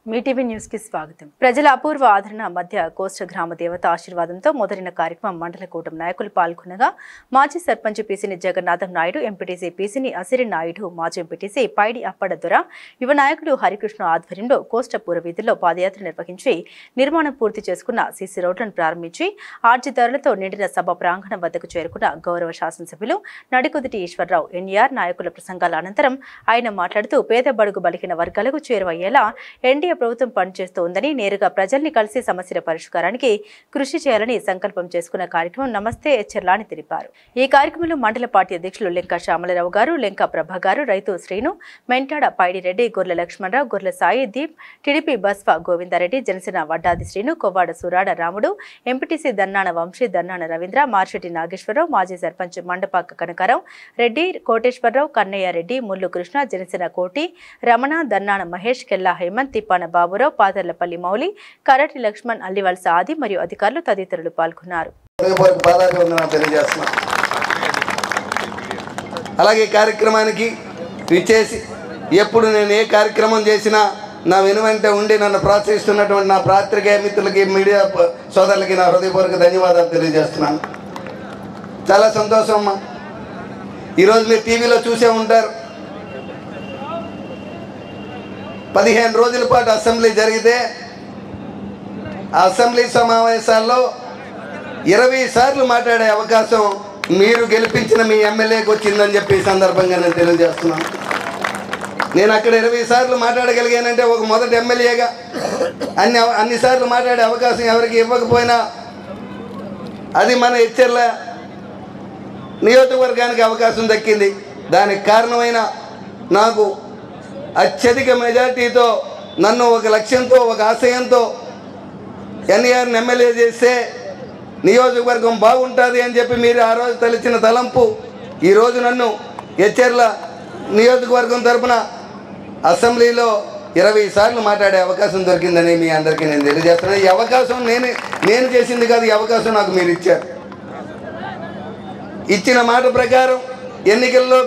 Mee TV news కి స్వాగతం. ప్రజల అపూర్వ ఆదరణ మధ్య కోస్ట గ్రామ దేవత ఆశీర్వాదంతో మొదలైన కార్యక్రమం మండల కూటమి నాయకులు పాల్గొనగా మాజీ సర్పంచ్ పీసిని జగన్నాథం నాయుడు, ఎంపీటీసీ పీసిని అసిరి నాయుడు, మాజీ ఎంపీటీసీ పైడి అప్పడదొర, యువ నాయకుడు హరికృష్ణ ఆధ్వర్యంలో కోస్ట పూర్వ వీధుల్లో పాదయాత్ర నిర్వహించి నిర్మాణం పూర్తి చేసుకున్న సీసీ రోడ్లను ప్రారంభించి ఆర్జిదారులతో నిండిన సభ ప్రాంగణం వద్దకు చేరుకున్న గౌరవ శాసనసభ్యులు నడికుదిటి ఈశ్వరరావు ఎన్ఆర్ నాయకుల ప్రసంగాల అనంతరం ఆయన మాట్లాడుతూ పేద బడుగు బలికిన వర్గాలకు చేరువయ్యేలా ఎన్డీఏ ప్రభుత్వం పనిచేస్తోందని, నేరుగా ప్రజల్ని కలిసి సమస్యల పరిష్కారానికి కృషి చేయాలని సంకల్పం చేసుకున్న కార్యక్రమం నమస్తే ఎచ్చర్లా అని తెలిపారు. ఈ కార్యక్రమంలో మండల పార్టీ అధ్యక్షులు లెంక శ్యామలరావు గారు, లెంక ప్రభ గారు, రైతు శ్రీను, మెంటాడ పైడిరెడ్డి, గొర్రెల లక్ష్మణరావు, గొర్రెల సాయి దీప్, టీడీపీ బస్వ గోవిందారెడ్డి, జనసేన వడ్డాది శ్రీను, కొవ్వాడ సురాడ రాముడు, ఎంపీటీసీ దన్నాన వంశీ, దన్నాన రవీంద్ర, మార్షెట్టి నాగేశ్వరరావు, మాజీ సర్పంచ్ మండపాక కనకారావు రెడ్డి, కోటేశ్వరరావు, కన్నయ్య రెడ్డి, ముల్లు కృష్ణ, జనసేన కోటి రమణ, దన్నాన మహేష్, కెల్లా హేమంత్, తిప్పాన బాబురావు, పాదర్లపల్లి మౌలి, కరటి లక్ష్మణ్, అల్లివలస ఆది మరియు అధికారులు తదితరులు పాల్గొన్నారు. అలాగే కార్యక్రమానికి విచ్చేసి ఎప్పుడు నేను ఏ కార్యక్రమం చేసినా నా వెనువెంట ఉండి నన్ను ప్రోత్సహిస్తున్నటువంటి నా పాత్రికేయ మిత్రులకి, మీడియా సోదరులకి నా హృదయపూర్వక ధన్యవాదాలు తెలియజేస్తున్నాను. చాలా సంతోషం అమ్మా. ఈరోజు మీరు టీవీలో చూసే ఉంటారు, 15 రోజుల పాటు అసెంబ్లీ జరిగితే ఆ అసెంబ్లీ సమావేశాల్లో 20 సార్లు మాట్లాడే అవకాశం మీరు గెలిపించిన మీ ఎమ్మెల్యేకి వచ్చిందని చెప్పి ఈ సందర్భంగా నేను తెలియజేస్తున్నాను. నేను అక్కడ 20 సార్లు మాట్లాడగలిగానంటే ఒక మొదటి ఎమ్మెల్యేగా అన్ని సార్లు మాట్లాడే అవకాశం ఎవరికి ఇవ్వకపోయినా అది మన ఎచ్చర్ల నియోజకవర్గానికి అవకాశం దక్కింది. దానికి కారణమైన నాకు అత్యధిక మెజార్టీతో నన్ను ఒక లక్ష్యంతో, ఒక ఆశయంతో ఎన్ఆర్ని ఎమ్మెల్యే చేస్తే నియోజకవర్గం బాగుంటుంది అని చెప్పి మీరు ఆ రోజు తలచిన తలంపు ఈరోజు నన్ను ఎచ్చర్ల నియోజకవర్గం తరఫున అసెంబ్లీలో 20 సార్లు మాట్లాడే అవకాశం దొరికిందని మీ అందరికీ నేను తెలియజేస్తున్నాను. ఈ అవకాశం నేను చేసింది కాదు, ఈ అవకాశం నాకు మీరు ఇచ్చారు. ఇచ్చిన మాట ప్రకారం ఎన్నికల్లో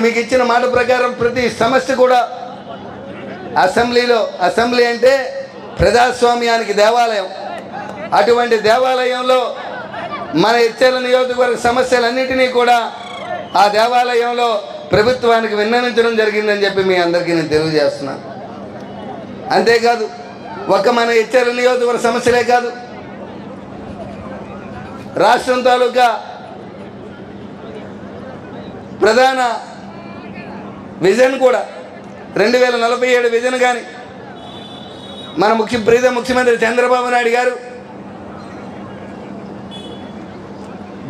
మీకు ఇచ్చిన మాట ప్రకారం ప్రతి సమస్య కూడా అసెంబ్లీ అంటే ప్రజాస్వామ్యానికి దేవాలయం. అటువంటి దేవాలయంలో మన ఎచ్చర్ల నియోజకవర్గ సమస్యలన్నింటినీ కూడా ఆ దేవాలయంలో ప్రభుత్వానికి విన్నవించడం జరిగిందని చెప్పి మీ అందరికీ నేను తెలియజేస్తున్నాను. అంతేకాదు, ఒక మన ఎచ్చర్ల నియోజకవర్గ సమస్యలే కాదు, రాష్ట్రం తాలూకా ప్రధాన విజన్ కూడా 2047 విజన్ కానీ మన ముఖ్యమంత్రి చంద్రబాబు నాయుడు గారు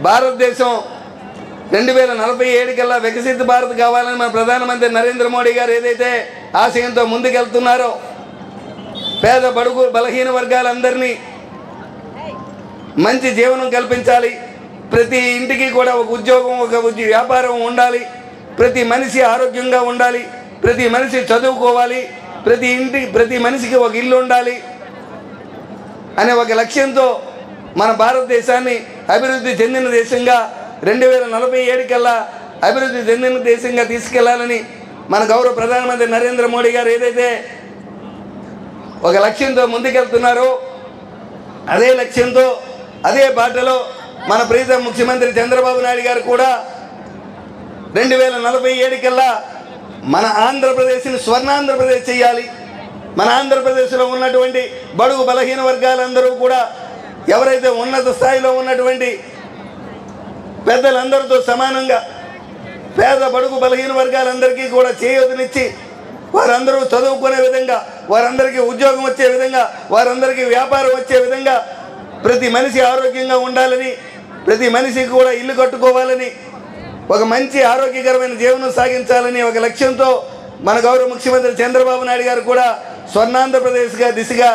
భారతదేశం 2047 కల్లా వికసిత భారత్ కావాలని మన ప్రధానమంత్రి నరేంద్ర మోడీ గారు ఏదైతే ఆశయంతో ముందుకెళ్తున్నారో, పేద బడుగు బలహీన వర్గాలందరినీ మంచి జీవనం కల్పించాలి, ప్రతి ఇంటికి కూడా ఒక ఉద్యోగం, ఒక వ్యాపారం ఉండాలి, ప్రతి మనిషి ఆరోగ్యంగా ఉండాలి, ప్రతి మనిషి చదువుకోవాలి, ప్రతి మనిషికి ఒక ఇల్లు ఉండాలి అనే ఒక లక్ష్యంతో మన భారతదేశాన్ని అభివృద్ధి చెందిన దేశంగా 2047 కల్లా అభివృద్ధి చెందిన దేశంగా తీసుకెళ్లాలని మన గౌరవ ప్రధానమంత్రి నరేంద్ర మోడీ గారు ఏదైతే ఒక లక్ష్యంతో ముందుకెళ్తున్నారో, అదే లక్ష్యంతో అదే బాటలో మన ప్రీతం ముఖ్యమంత్రి చంద్రబాబు నాయుడు గారు కూడా 2047 కల్లా మన ఆంధ్రప్రదేశ్ని స్వర్ణాంధ్రప్రదేశ్ చేయాలి. మన ఆంధ్రప్రదేశ్లో ఉన్నటువంటి బడుగు బలహీన వర్గాలందరూ కూడా ఎవరైతే ఉన్నత స్థాయిలో ఉన్నటువంటి పెద్దలందరితో సమానంగా పేద బడుగు బలహీన వర్గాలందరికీ కూడా చేయూతనిచ్చి వారందరూ చదువుకునే విధంగా, వారందరికీ ఉద్యోగం వచ్చే విధంగా, వారందరికీ వ్యాపారం వచ్చే విధంగా, ప్రతి మనిషి ఆరోగ్యంగా ఉండాలని, ప్రతి మనిషికి కూడా ఇల్లు కట్టుకోవాలని, ఒక మంచి ఆరోగ్యకరమైన జీవనం సాగించాలని ఒక లక్ష్యంతో మన గౌరవ ముఖ్యమంత్రి చంద్రబాబు నాయుడు గారు కూడా స్వర్ణాంధ్రప్రదేశ్గా దిశగా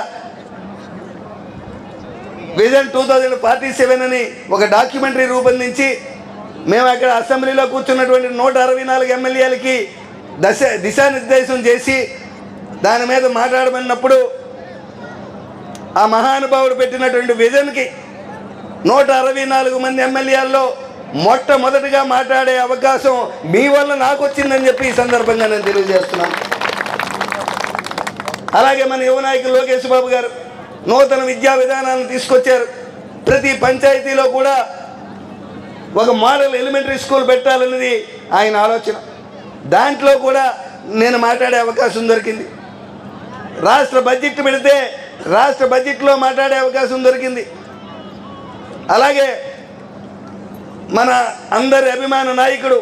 విజన్ 2047 అని ఒక డాక్యుమెంటరీ రూపొందించి మేము అక్కడ అసెంబ్లీలో కూర్చున్నటువంటి 164 ఎమ్మెల్యేలకి దిశానిర్దేశం చేసి దాని మీద మాట్లాడమన్నప్పుడు ఆ మహానుభావుడు పెట్టినటువంటి విజన్కి 164 మంది ఎమ్మెల్యేల్లో మొట్టమొదటిగా మాట్లాడే అవకాశం మీ వల్ల నాకు వచ్చిందని చెప్పి ఈ సందర్భంగా నేను తెలియజేస్తున్నాను. అలాగే మన యువ నాయకులు లోకేష్ బాబు గారు నూతన విద్యా విధానాన్ని తీసుకొచ్చారు. ప్రతి పంచాయతీలో కూడా ఒక మోడల్ ఎలిమెంటరీ స్కూల్ పెట్టాలన్నది ఆయన ఆలోచన. దాంట్లో కూడా నేను మాట్లాడే అవకాశం దొరికింది. రాష్ట్ర బడ్జెట్ పెడితే రాష్ట్ర బడ్జెట్లో మాట్లాడే అవకాశం దొరికింది. అలాగే మన అందరి అభిమాన నాయకుడు,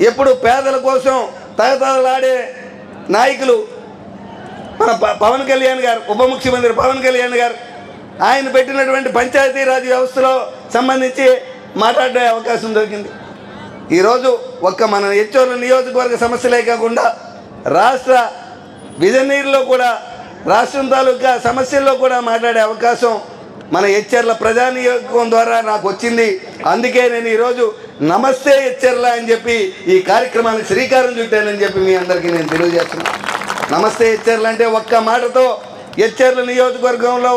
ఎప్పుడు పేదల కోసం తహతహలాడే నాయకులు మన పవన్ కళ్యాణ్ గారు, ఉప ముఖ్యమంత్రి పవన్ కళ్యాణ్ గారు, ఆయన పెట్టినటువంటి పంచాయతీరాజ్ వ్యవస్థలో సంబంధించి మాట్లాడే అవకాశం దొరికింది. ఈరోజు ఒక్క మన ఎచ్చోర్ల నియోజకవర్గ సమస్యలే కాకుండా రాష్ట్ర విజనీరులో కూడా, రాష్ట్రం తాలూకా సమస్యల్లో కూడా మాట్లాడే అవకాశం మన ఎచ్చర్ల ప్రజానియోజకం ద్వారా నాకు వచ్చింది. అందుకే నేను ఈరోజు నమస్తే ఎచ్చర్ల అని చెప్పి ఈ కార్యక్రమానికి శ్రీకారం చుట్టానని చెప్పి మీ అందరికీ నేను తెలియజేస్తున్నాను. నమస్తే ఎచ్చర్ల అంటే ఒక్క మాటతో ఎచ్చర్ల నియోజకవర్గంలో